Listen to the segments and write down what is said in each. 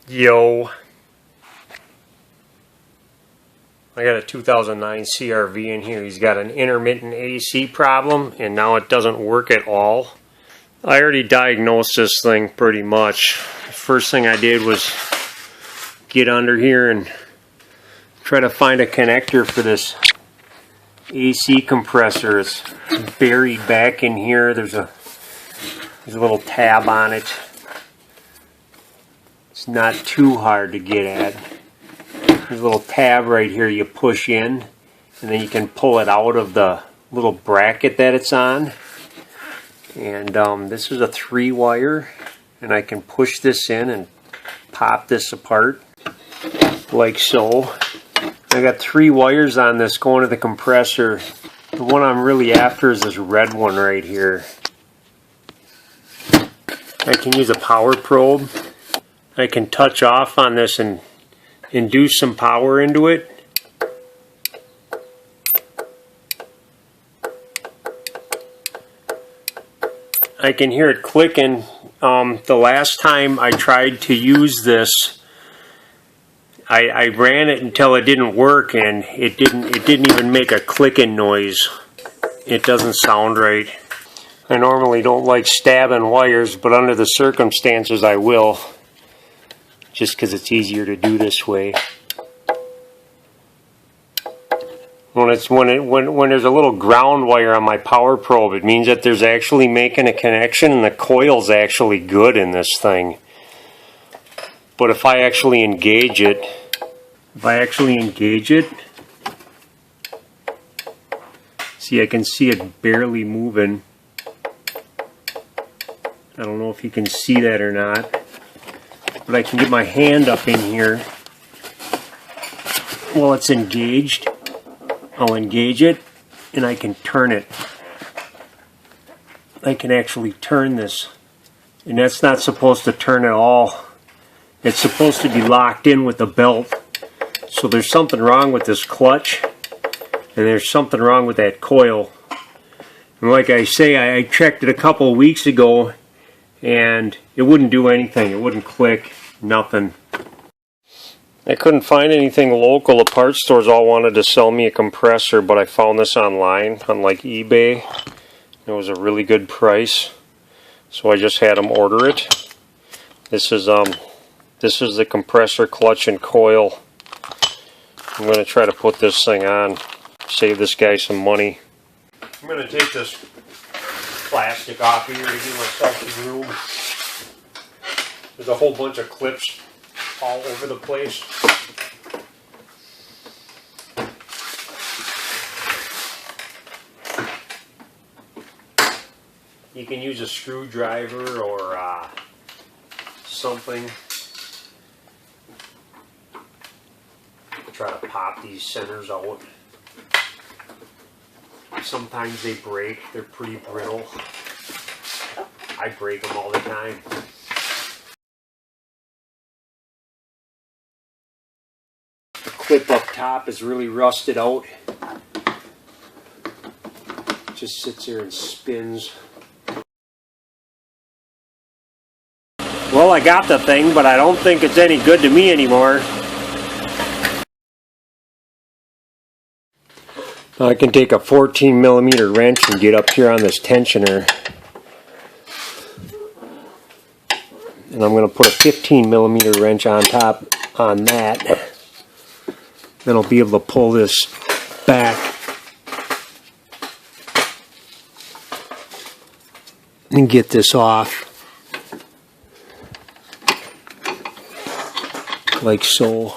Yo, I got a 2009 CRV in here. He's got an intermittent AC problem and now it doesn't work at all. I already diagnosed this thing pretty much. First thing I did was get under here and try to find a connector for this AC compressor. It's buried back in here. There's a little tab on it. It's not too hard to get at. There's a little tab right here you push in, and then you can pull it out of the little bracket that it's on. And this is a 3-wire, and I can push this in and pop this apart like so. I got 3 wires on this going to the compressor. The one I'm really after is this red one right here. I can use a power probe. I can touch off on this and induce some power into it. I can hear it clicking. The last time I tried to use this, I ran it until it didn't work, and it didn't even make a clicking noise. It doesn't sound right. I normally don't like stabbing wires, but under the circumstances I will, just because it's easier to do this way. When there's a little ground wire on my power probe, it means that there's actually making a connection and the coil's actually good in this thing. But if I actually engage it, see, I can see it barely moving. I don't know if you can see that or not, but I can get my hand up in here while it's engaged. I'll engage it and I can turn it. I can actually turn this, and that's not supposed to turn at all. It's supposed to be locked in with the belt. So there's something wrong with this clutch, and there's something wrong with that coil. And like I say, I checked it a couple of weeks ago and it wouldn't do anything. It wouldn't click, nothing. I couldn't find anything local. The parts stores all wanted to sell me a compressor, but I found this online on like eBay. It was a really good price, so I just had them order it. This is the compressor, clutch, and coil. I'm going to try to put this thing on, save this guy some money. I'm going to take this plastic off here to give myself some room. There's a whole bunch of clips all over the place. You can use a screwdriver or something. Try to pop these centers out. Sometimes they break. They're pretty brittle. I break them all the time. The clip up top is really rusted out. It just sits there and spins. Well, I got the thing, but I don't think it's any good to me anymore. I can take a 14mm wrench and get up here on this tensioner. And I'm going to put a 15mm wrench on top on that. Then I'll be able to pull this back and get this off. Like so.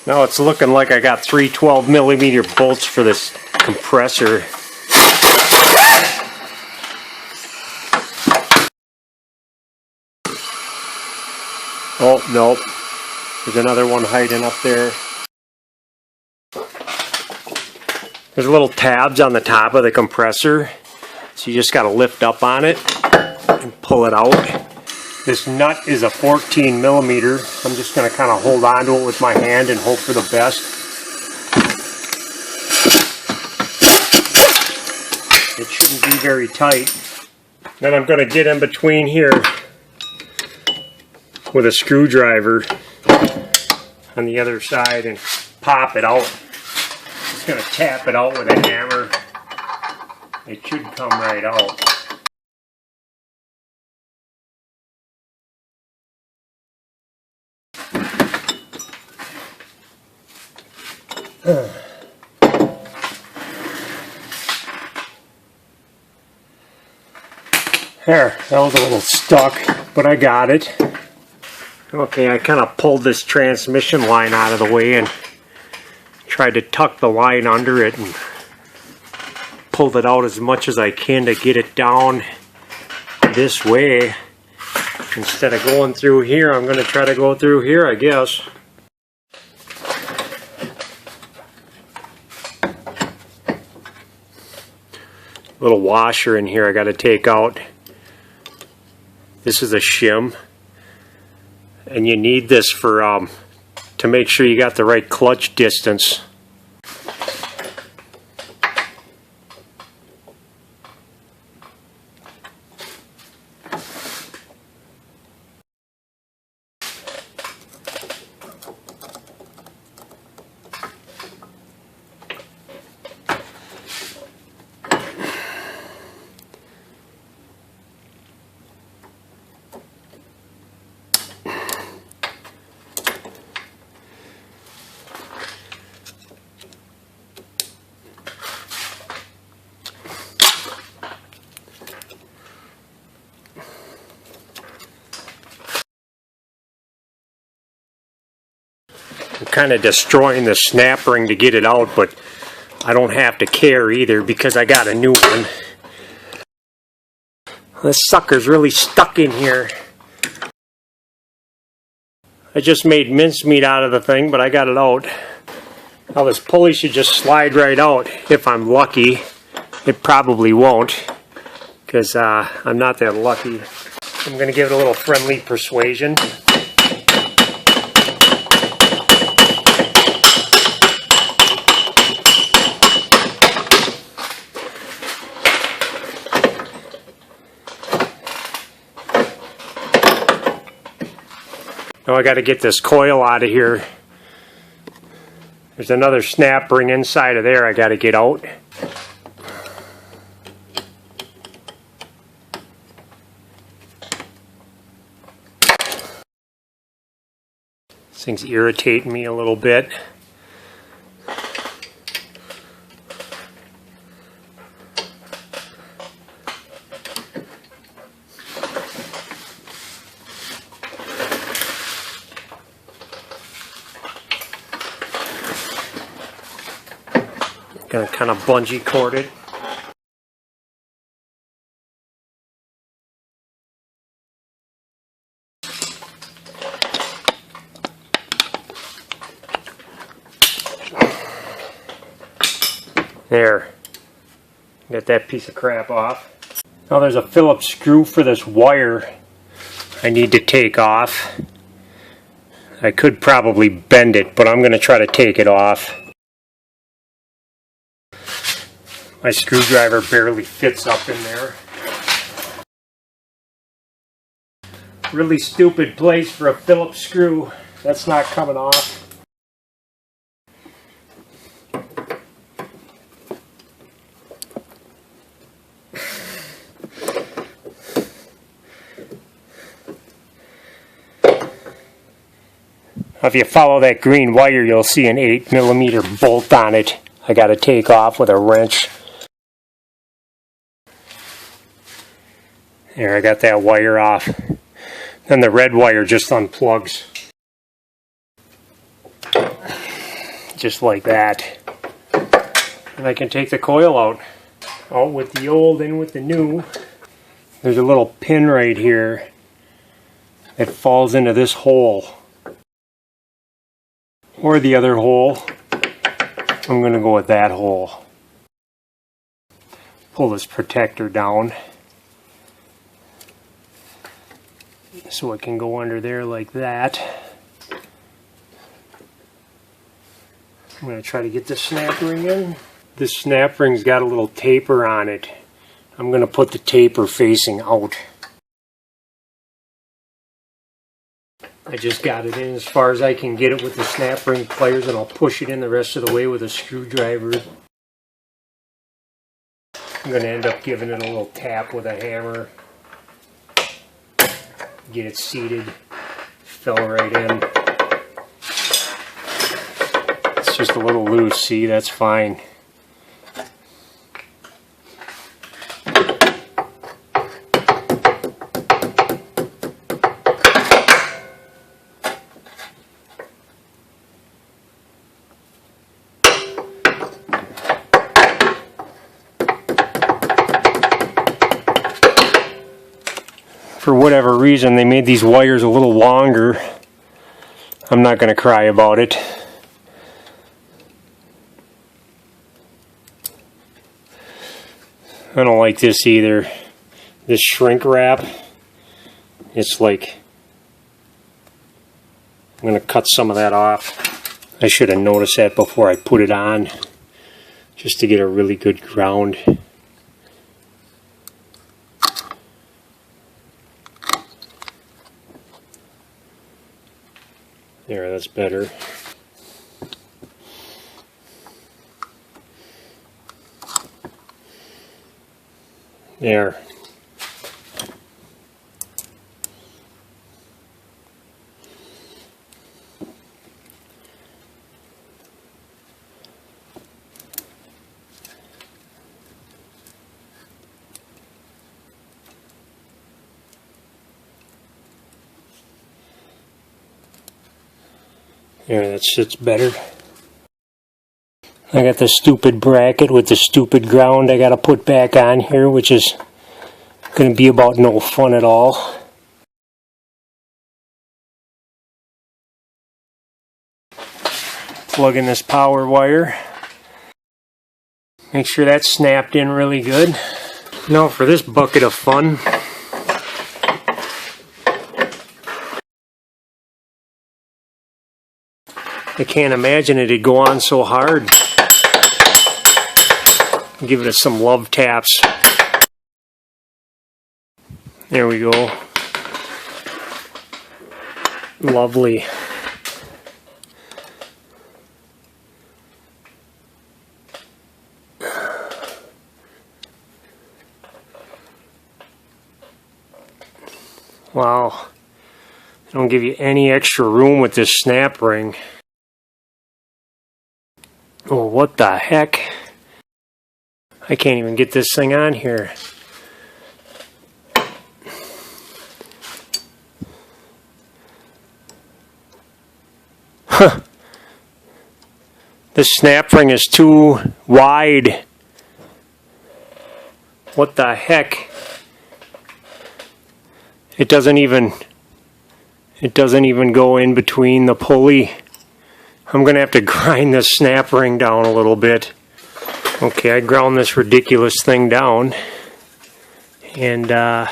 Now it's looking like I got 3 12mm bolts for this compressor. Oh, nope. There's another one hiding up there. There's little tabs on the top of the compressor. So you just got to lift up on it and pull it out. This nut is a 14mm. I'm just going to kind of hold on to it with my hand and hope for the best. It shouldn't be very tight. Then I'm going to get in between here with a screwdriver on the other side and pop it out. Just going to tap it out with a hammer. It should come right out. There, that was a little stuck, but I got it. Okay, I kind of pulled this transmission line out of the way and tried to tuck the line under it and pulled it out as much as I can to get it down this way. Instead of going through here, I'm going to try to go through here, I guess. Little washer in here I got to take out. This is a shim, and you need this for to make sure you got the right clutch distance. I'm kind of destroying the snap ring to get it out, but I don't have to care either because I got a new one. This sucker's really stuck in here. I just made mincemeat out of the thing, but I got it out. Now this pulley should just slide right out if I'm lucky. It probably won't because I'm not that lucky. I'm going to give it a little friendly persuasion. Now I got to get this coil out of here. There's another snap ring inside of there I got to get out. This thing's irritating me a little bit. Gonna kind of bungee cord it. There. Get that piece of crap off. Now there's a Phillips screw for this wire I need to take off. I could probably bend it, but I'm gonna try to take it off. My screwdriver barely fits up in there. Really stupid place for a Phillips screw. That's not coming off. If you follow that green wire, you'll see an 8mm bolt on it. I got to take off with a wrench. There, I got that wire off. Then the red wire just unplugs. Just like that. And I can take the coil out. Out with the old, in with the new. There's a little pin right here that falls into this hole. Or the other hole. I'm going to go with that hole. Pull this protector down so it can go under there like that. I'm going to try to get this snap ring in. This snap ring's got a little taper on it. I'm going to put the taper facing out. I just got it in as far as I can get it with the snap ring pliers, and I'll push it in the rest of the way with a screwdriver. I'm going to end up giving it a little tap with a hammer. Get it seated. Fell right in. It's just a little loose, see, that's fine. For whatever reason, they made these wires a little longer. I'm not going to cry about it. I don't like this either. This shrink wrap, it's like, I'm going to cut some of that off. I should have noticed that before I put it on, just to get a really good ground. There, that's better. There. There, that sits better. I got the stupid bracket with the stupid ground I gotta put back on here, which is gonna be about no fun at all. Plug in this power wire. Make sure that's snapped in really good. Now for this bucket of fun, I can't imagine it'd go on so hard. Give it some love taps. There we go. Lovely. Wow. They don't give you any extra room with this snap ring. Oh, what the heck? I can't even get this thing on here. Huh. This snap ring is too wide. What the heck? It doesn't even go in between the pulley. I'm gonna have to grind this snap ring down a little bit. Okay, I ground this ridiculous thing down, and yeah,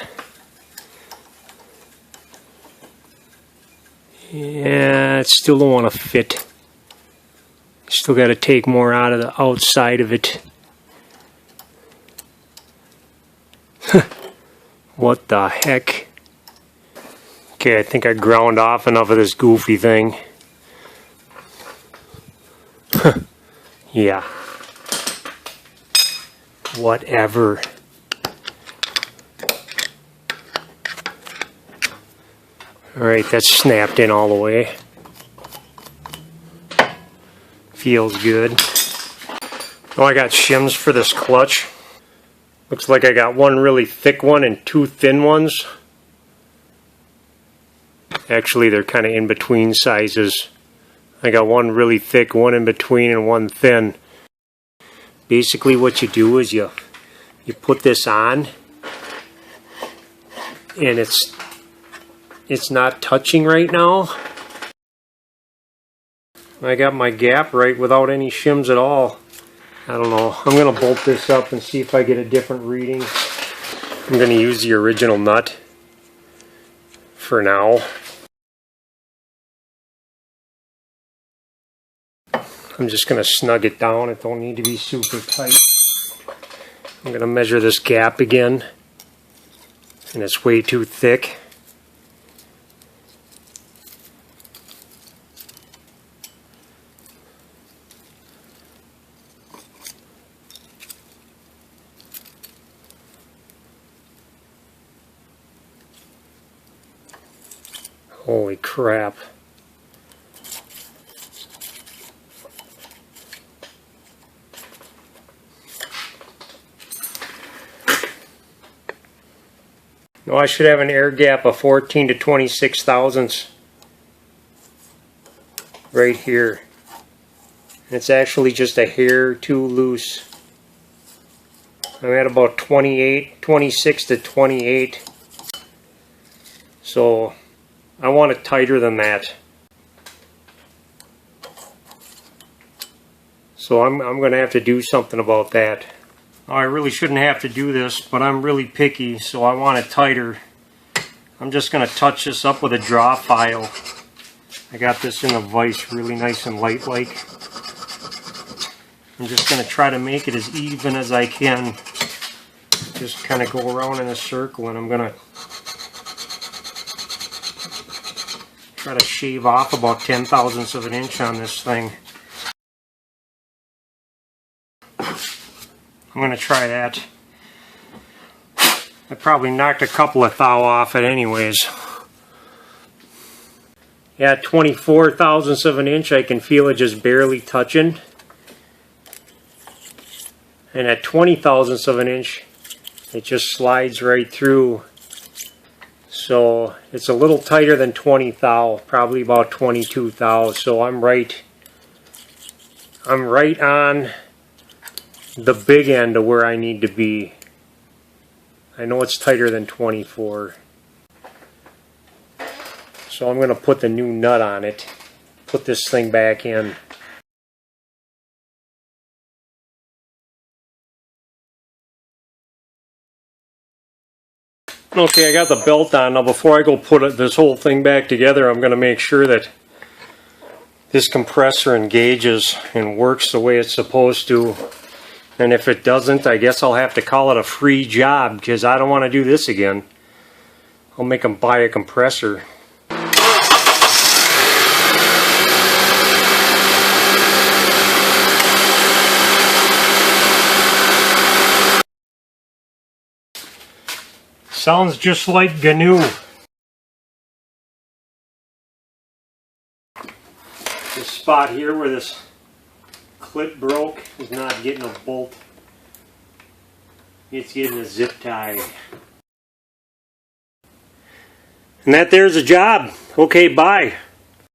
it still don't want to fit. Still got to take more out of the outside of it. What the heck? Okay, I think I ground off enough of this goofy thing. Yeah. Whatever. Alright, that's snapped in all the way. Feels good. Oh, I got shims for this clutch. Looks like I got one really thick one and two thin ones. Actually, they're kind of in between sizes. I got one really thick, one in between, and one thin. Basically what you do is you put this on, and it's not touching right now. I got my gap right without any shims at all. I don't know. I'm going to bolt this up and see if I get a different reading. I'm going to use the original nut for now. I'm just going to snug it down. It don't need to be super tight. I'm going to measure this gap again, and it's way too thick. Holy crap. No, I should have an air gap of 14 to 26 thousandths right here. It's actually just a hair too loose. I'm at about 26 to 28. So I want it tighter than that. So I'm going to have to do something about that. I really shouldn't have to do this, but I'm really picky, so I want it tighter. I'm just going to touch this up with a draw file. I got this in a vise, really nice and light like. I'm just going to try to make it as even as I can. Just kind of go around in a circle, and I'm going to try to shave off about 10 thousandths of an inch on this thing. I'm going to try that. I probably knocked a couple of thou off it anyways. Yeah, 24 thousandths of an inch, I can feel it just barely touching. And at 20 thousandths of an inch, it just slides right through. So it's a little tighter than 20 thou, probably about 22 thou. So I'm right on the big end of where I need to be. I know it's tighter than 24. So I'm going to put the new nut on it. Put this thing back in. Okay, I got the belt on. Now before I go put this whole thing back together, I'm going to make sure that this compressor engages and works the way it's supposed to. And if it doesn't, I guess I'll have to call it a free job, because I don't want to do this again. I'll make them buy a compressor. Sounds just like GNU. This spot here where this clip broke is not getting a bolt. It's getting a zip tie. And that there's a job. Okay, bye.